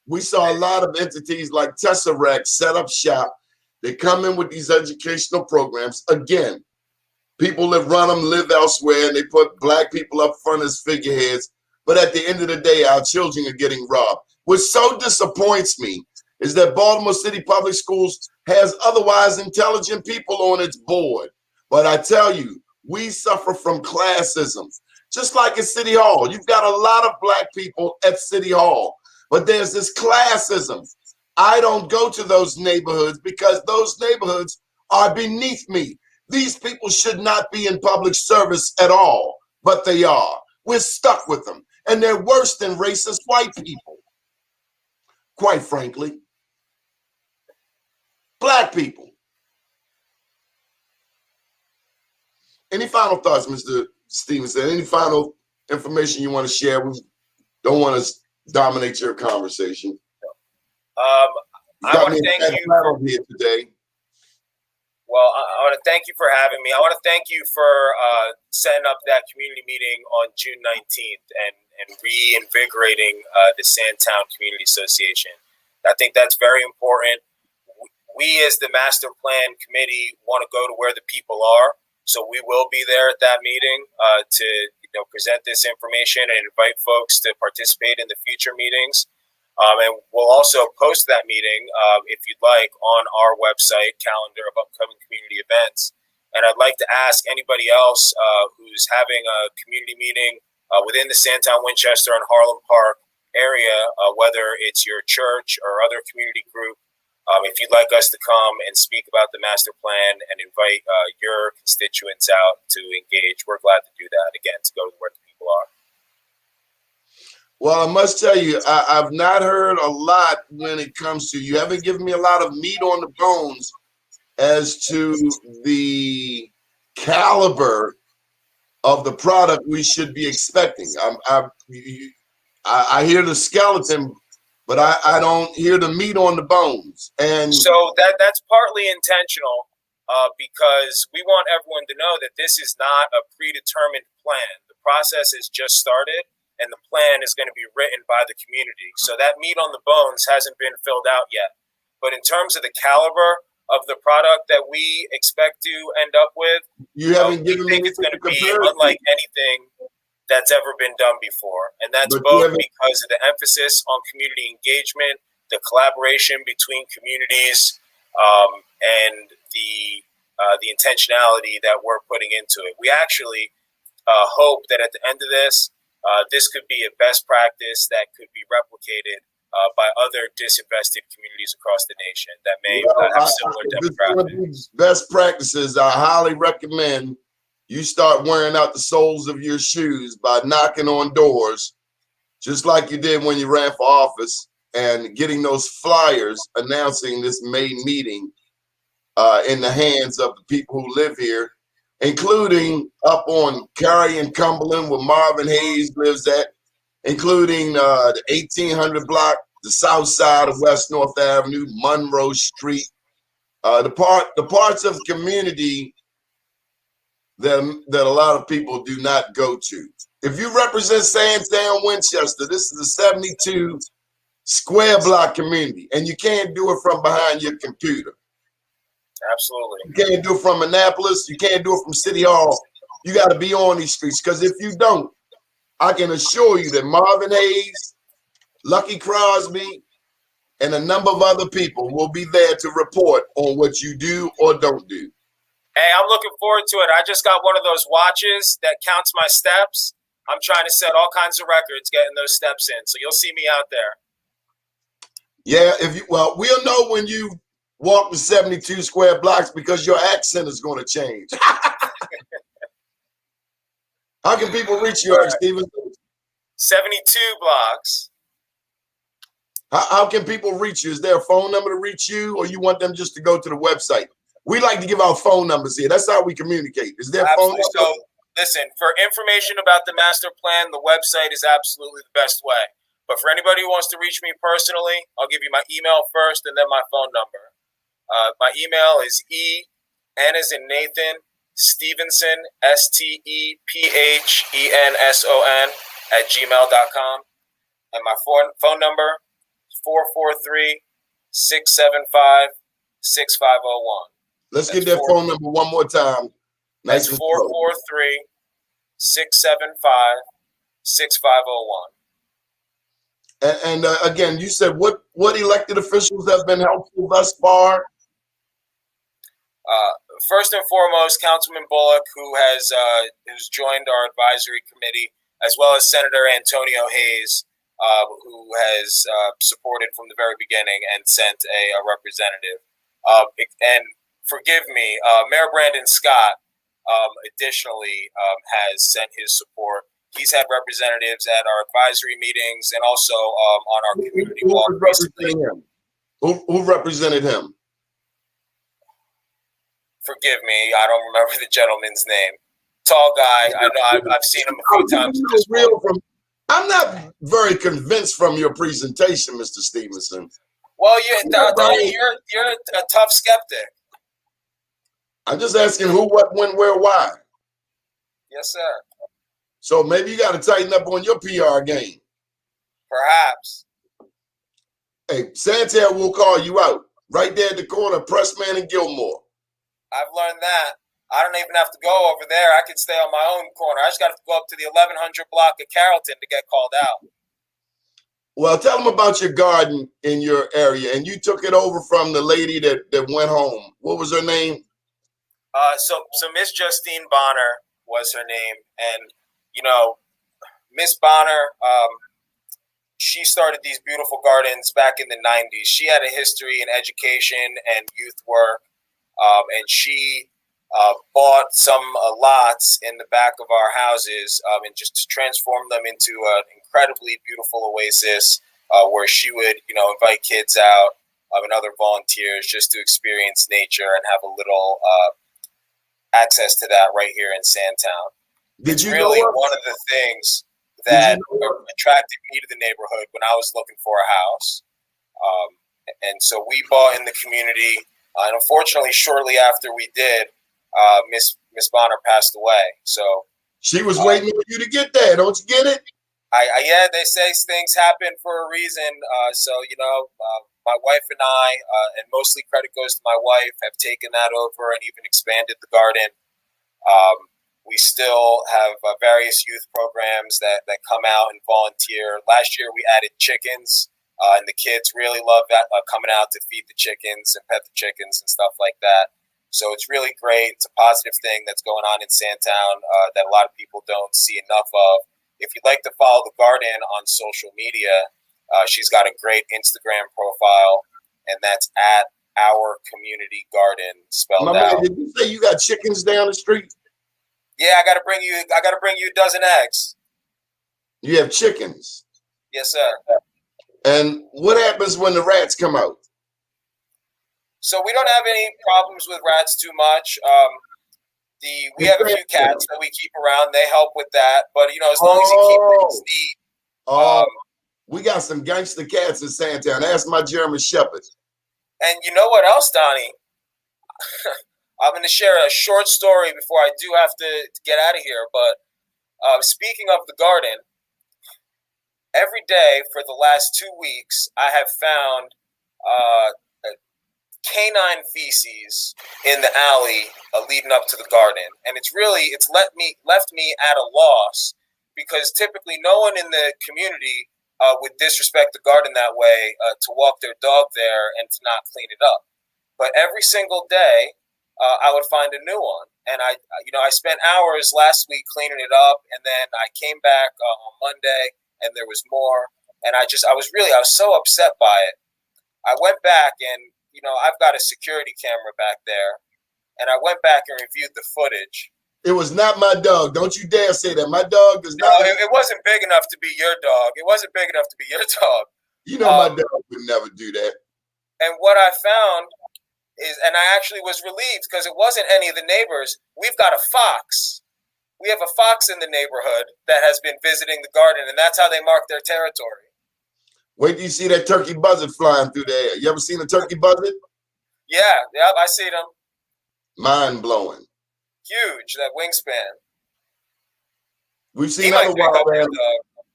S1: We saw a lot of entities like Tesseract set up shop. They come in with these educational programs. Again, people that run them live elsewhere, and they put black people up front as figureheads. But at the end of the day, our children are getting robbed. What so disappoints me is that Baltimore City Public Schools has otherwise intelligent people on its board. But I tell you, we suffer from classism. Just like at City Hall, you've got a lot of black people at City Hall, but there's this classism. I don't go to those neighborhoods because those neighborhoods are beneath me. These people should not be in public service at all, but they are. We're stuck with them, and they're worse than racist white people. Quite frankly, black people. Any final thoughts, Mr. Stevenson? Any final information you want to share? We don't want to dominate your conversation.
S2: I want to thank you
S1: here today.
S2: Well, I want to thank you for having me. I want to thank you for setting up that community meeting on June 19th and reinvigorating the Sandtown Community Association. I think that's very important. We as the master plan committee want to go to where the people are. So we will be there at that meeting to present this information and invite folks to participate in the future meetings. And we'll also post that meeting, if you'd like, on our website, calendar of upcoming community events. And I'd like to ask anybody else who's having a community meeting within the Sandtown-Winchester and Harlem Park area, whether it's your church or other community group, if you'd like us to come and speak about the master plan and invite your constituents out to engage, we're glad to do that, again, to go to where the people are.
S1: Well, I must tell you, I've not heard a lot when it comes to, you haven't given me a lot of meat on the bones as to the caliber of the product we should be expecting. I hear the skeleton, but I don't hear the meat on the bones. And
S2: so that's partly intentional because we want everyone to know that this is not a predetermined plan. The process has just started, and the plan is going to be written by the community. So that meat on the bones hasn't been filled out yet. But in terms of the caliber of the product that we expect to end up with,
S1: you haven't given me
S2: it's going to be unlike anything that's ever been done before. And that's both because of the emphasis on community engagement, the collaboration between communities, and the intentionality that we're putting into it. We actually hope that at the end of this, this could be a best practice that could be replicated by other disinvested communities across the nation that may
S1: Well,
S2: have similar demographics.
S1: best practices, I highly recommend you start wearing out the soles of your shoes by knocking on doors, just like you did when you ran for office, and getting those flyers announcing this May meeting in the hands of the people who live here, including up on Cary and Cumberland, where Marvin Hayes lives at, including the 1800 block, the south side of West North Avenue, Monroe Street, the parts of the community that a lot of people do not go to. If you represent Sandtown-Winchester, this is a 72 square block community, and you can't do it from behind your computer.
S2: Absolutely.
S1: You can't do it from Annapolis. You can't do it from City Hall. You got to be on these streets, because if you don't, I can assure you that Marvin Hayes, Lucky Crosby, and a number of other people will be there to report on what you do or don't do.
S2: Hey, I'm looking forward to it. I just got one of those watches that counts my steps. I'm trying to set all kinds of records getting those steps in. So you'll see me out there.
S1: Yeah, we'll know when you walk the 72 square blocks, because your accent is going to change. How can people reach you, Eric Stevens?
S2: 72 blocks.
S1: How can people reach you? Is there a phone number to reach you, or you want them just to go to the website? We like to give out phone numbers here. That's how we communicate. Is there a phone number?
S2: So, listen, for information about the master plan, the website is absolutely the best way. But for anybody who wants to reach me personally, I'll give you my email first and then my phone number. My email is N as in Nathan, Stevenson, STEPHENSON @gmail.com. And my phone number is 443-675-6501.
S1: Let's get that phone number one more time.
S2: That's 443-675-6501.
S1: And again, you said what elected officials have been helpful thus far?
S2: First and foremost, Councilman Bullock, who's joined our advisory committee, as well as Senator Antonio Hayes, who has supported from the very beginning and sent a representative. And forgive me, Mayor Brandon Scott additionally has sent his support. He's had representatives at our advisory meetings and also on our community walk recently.
S1: Who represented him?
S2: Forgive me, I don't remember the gentleman's name. Tall guy. I know I've seen him a few times.
S1: I'm not very convinced from your presentation, Mr. Stevenson.
S2: Well, you're a tough skeptic.
S1: I'm just asking who, what, when, where, why.
S2: Yes, sir.
S1: So maybe you got to tighten up on your PR game.
S2: Perhaps.
S1: Hey, Santel will call you out right there at the corner of Pressman and Gilmore.
S2: I've learned that. I don't even have to go over there. I can stay on my own corner. I just got to go up to the 1100 block of Carrollton to get called out.
S1: Well, tell them about your garden in your area. And you took it over from the lady that went home. What was her name?
S2: So Miss Justine Bonner was her name. And, you know, Miss Bonner, she started these beautiful gardens back in the 90s. She had a history in education and youth work. And she bought some lots in the back of our houses and just to transform them into an incredibly beautiful oasis where she would, invite kids out and other volunteers just to experience nature and have a little access to that right here in Sandtown. It's really one of the things that attracted me to the neighborhood when I was looking for a house. And so we bought in the community. And unfortunately, shortly after we did, Miss Bonner passed away. So
S1: she was waiting for you to get there. Don't you get it?
S2: Yeah, they say things happen for a reason. My wife and I, and mostly credit goes to my wife, have taken that over and even expanded the garden. We still have various youth programs that come out and volunteer. Last year, we added chickens. And the kids really love that, coming out to feed the chickens and pet the chickens and stuff like that. So it's really great. It's a positive thing that's going on in Sandtown that a lot of people don't see enough of. If you'd like to follow the garden on social media, She's got a great Instagram profile, and that's at Our Community Garden spelled
S1: My man,
S2: out.
S1: did you say you got chickens down the street?
S2: Yeah, I gotta bring you a dozen eggs.
S1: You have chickens.
S2: Yes, sir.
S1: And what happens when the rats come out?
S2: So we don't have any problems with rats too much. We have a few cats that we keep around. They help with that. But as long as you keep things neat.
S1: We got some gangster cats in Sandtown. Ask my German Shepherd.
S2: And you know what else, Donnie? I'm going to share a short story before I do have to get out of here. But speaking of the garden, every day for the last 2 weeks, I have found canine feces in the alley leading up to the garden, and it's left me at a loss because typically no one in the community would disrespect the garden that way to walk their dog there and to not clean it up. But every single day, I would find a new one, and I spent hours last week cleaning it up, and then I came back on Monday, and there was more, and I was so upset by it. I went back and. I've got a security camera back there, and I went back and reviewed the footage.
S1: It was not my dog. Don't you dare say that. My dog does not.
S2: No, it wasn't big enough to be your dog. It wasn't big enough to be your dog.
S1: My dog would never do that.
S2: And what I found is, and I actually was relieved because it wasn't any of the neighbors. We've got a fox. We have a fox in the neighborhood that has been visiting the garden, and that's how they mark their territory.
S1: Wait till you see that turkey buzzard flying through the air. You ever seen a turkey buzzard?
S2: Yeah, I see them.
S1: Mind blowing.
S2: Huge, that wingspan.
S1: We've seen other wild animals.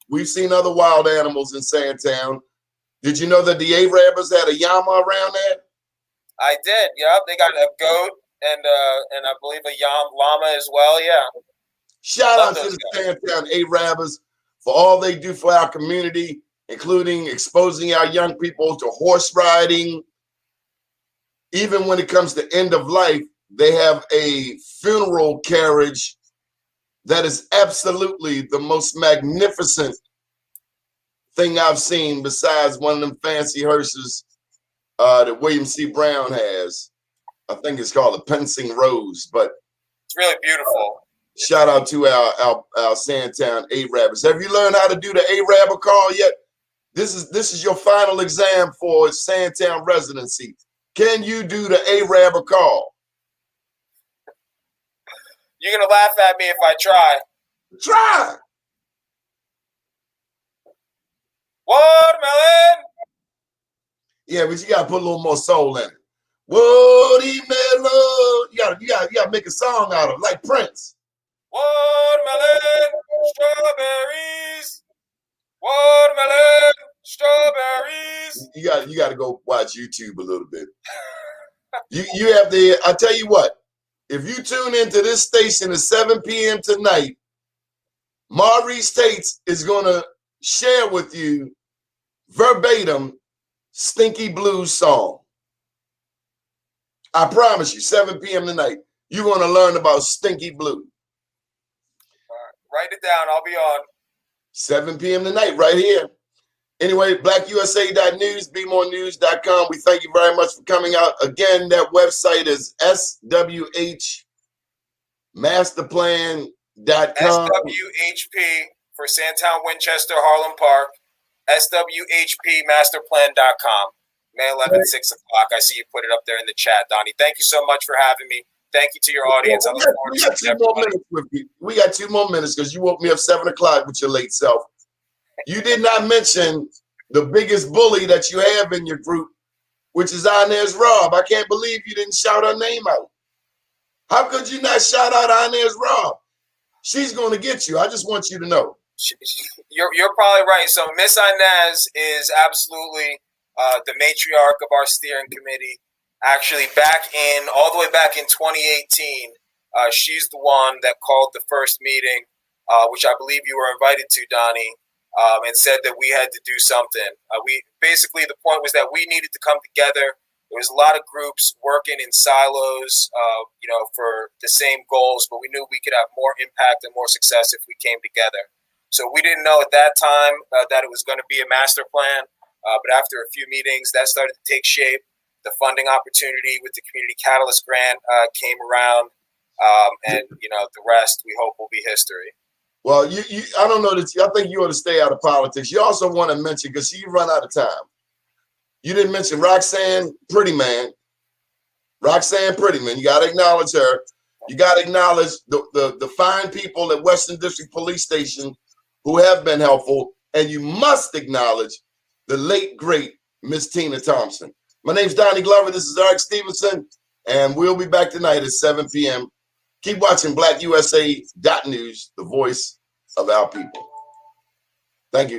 S1: We've seen other wild animals in Sandtown. Did you know that the Arabs had a llama around there?
S2: I did. Yeah, they got a goat and I believe a llama as well. Yeah.
S1: Shout out to the Sandtown Arabs for all they do for our community, including exposing our young people to horse riding. Even when it comes to end of life, they have a funeral carriage that is absolutely the most magnificent thing I've seen besides one of them fancy hearses that William C. Brown has. I think it's called a Pensing Rose, but
S2: it's really beautiful.
S1: Shout out to our Sandtown Arabs. Have you learned how to do the Arab call yet? This is your final exam for Sandtown residency. Can you do the Arab call?
S2: You're gonna laugh at me if I try.
S1: Try.
S2: Watermelon.
S1: Yeah, but you gotta put a little more soul in it. Watermelon. You gotta make a song out of it, like Prince.
S2: Watermelon, strawberries. Watermelon, strawberries.
S1: You got to go watch YouTube a little bit. You have I tell you what, if you tune into this station at 7 p.m. tonight, Maurice Tates is going to share with you verbatim Stinky Blues song. I promise you, 7 p.m. tonight, you're going to learn about Stinky Blue.
S2: Write it down. I'll be on.
S1: 7 p.m. tonight, right here. Anyway, BlackUSA.News, BeMoreNews.com. We thank you very much for coming out. Again, that website is SWHmasterplan.com.
S2: SWHP for Sandtown-Winchester, Harlem Park. SWHPmasterplan.com. May 11th, 6 o'clock. I see you put it up there in the chat, Donnie. Thank you so much for having me. Thank you to your audience. I look forward to seeing everybody.
S1: We got 2 more minutes because you woke me up 7 o'clock with your late self. You did not mention the biggest bully that you have in your group, which is Inez Robb. I can't believe you didn't shout her name out. How could you not shout out Inez Robb? She's going to get you. I just want you to know.
S2: You're probably right. So Miss Inez is absolutely the matriarch of our steering committee. Actually, all the way back in 2018, she's the one that called the first meeting, which I believe you were invited to, Donnie, and said that we had to do something. The point was that we needed to come together. There was a lot of groups working in silos, for the same goals, but we knew we could have more impact and more success if we came together. So we didn't know at that time that it was going to be a master plan. But after a few meetings, that started to take shape. The funding opportunity with the Community Catalyst Grant came around. And, the rest, we hope, will be history.
S1: Well, I don't know that. I think you ought to stay out of politics. You also want to mention, because you run out of time, you didn't mention Roxanne Prettyman. Roxanne Prettyman. You got to acknowledge her. You got to acknowledge the fine people at Western District Police Station who have been helpful. And you must acknowledge the late, great Miss Tina Thompson. My name's Donnie Glover. This is Eric Stevenson. And we'll be back tonight at 7 p.m. Keep watching BlackUSA.News, the voice of our people. Thank you.